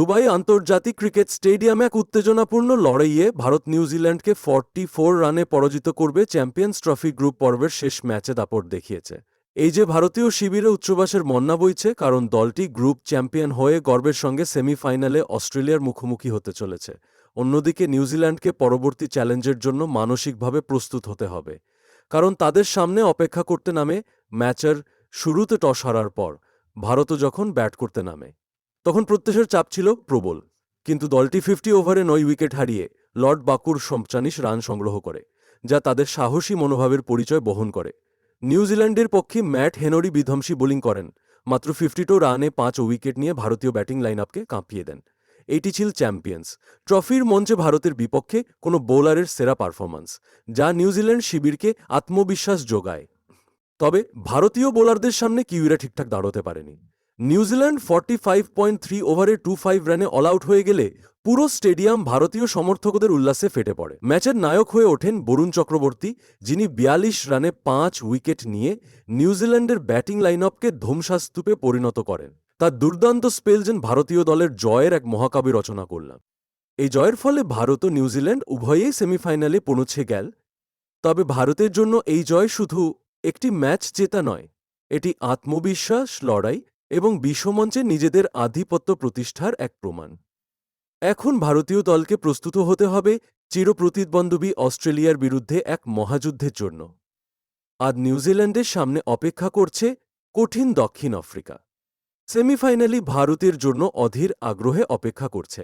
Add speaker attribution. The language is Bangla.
Speaker 1: দুবাই আন্তর্জাতিক ক্রিকেট স্টেডিয়ামে এক উত্তেজনাপূর্ণ লড়াইয়ে ভারত নিউজিল্যান্ডকে 44 রানে পরাজিত করবে চ্যাম্পিয়ন্স ট্রফি গ্রুপ পর্বের শেষ ম্যাচে দাপট দেখিয়েছে। এই যে ভারতীয় শিবিরে উচ্ছ্বাসের বন্যা বইছে, কারণ দলটি গ্রুপ চ্যাম্পিয়ন হয়ে গর্বের সঙ্গে সেমিফাইনালে অস্ট্রেলিয়ার মুখোমুখি হতে চলেছে। অন্যদিকে নিউজিল্যান্ডকে পরবর্তী চ্যালেঞ্জের জন্য মানসিকভাবে প্রস্তুত হতে হবে, কারণ তাদের সামনে অপেক্ষা করতে নামে ম্যাচের শুরুতে টস হারার পর ভারতও যখন ব্যাট করতে নামে তখন প্রত্যাশার চাপ ছিল প্রবল। কিন্তু দলটি 50 ওভারে 9 উইকেট হারিয়ে লর্ড বাকুর 47 রান সংগ্রহ করে, যা তাদের সাহসী মনোভাবের পরিচয় বহন করে। নিউজিল্যান্ডের পক্ষে ম্যাট হেনরি বিধ্বংসী বোলিং করেন, মাত্র 52 রানে 5 উইকেট নিয়ে ভারতীয় ব্যাটিং লাইনআপকে কাঁপিয়ে দেন। এটি ছিল চ্যাম্পিয়ন্স ট্রফির মঞ্চে ভারতের বিপক্ষে কোনো বোলারের সেরা পারফরম্যান্স, যা নিউজিল্যান্ড শিবিরকে আত্মবিশ্বাস যোগায়। তবে ভারতীয় বোলারদের সামনে কিউইরা ঠিকঠাক দাঁড়াতে পারেনি। নিউজিল্যান্ড 45.3 ওভারে 25 রানে অল আউট হয়ে গেলে পুরো স্টেডিয়াম ভারতীয় সমর্থকদের উল্লাসে ফেটে পড়ে। ম্যাচের নায়ক হয়ে ওঠেন বরুণ চক্রবর্তী, যিনি 42 রানে 5 উইকেট নিয়ে নিউজিল্যান্ডের ব্যাটিং লাইনআপকে ধ্বংসাস্তূপে পরিণত করেন। তার দুর্দান্ত স্পেল যেন ভারতীয় দলের জয়ের এক মহাকাব্য রচনা করলাম। এই জয়ের ফলে ভারত ও নিউজিল্যান্ড উভয়েই সেমিফাইনালে পৌঁছে গেল। তবে ভারতের জন্য এই জয় শুধু একটি ম্যাচ জেতা নয়, এটি আত্মবিশ্বাস, লড়াই এবং বিশ্বমঞ্চে নিজেদের আধিপত্য প্রতিষ্ঠার এক প্রমাণ। এখন ভারতীয় দলকে প্রস্তুত হতে হবে চিরপ্রতিদ্বন্দ্বী অস্ট্রেলিয়ার বিরুদ্ধে এক মহাযুদ্ধের জন্য। আজ নিউজিল্যান্ডের সামনে অপেক্ষা করছে কঠিন দক্ষিণ আফ্রিকা। সেমিফাইনালি ভারতের জন্য অধীর আগ্রহে অপেক্ষা করছে।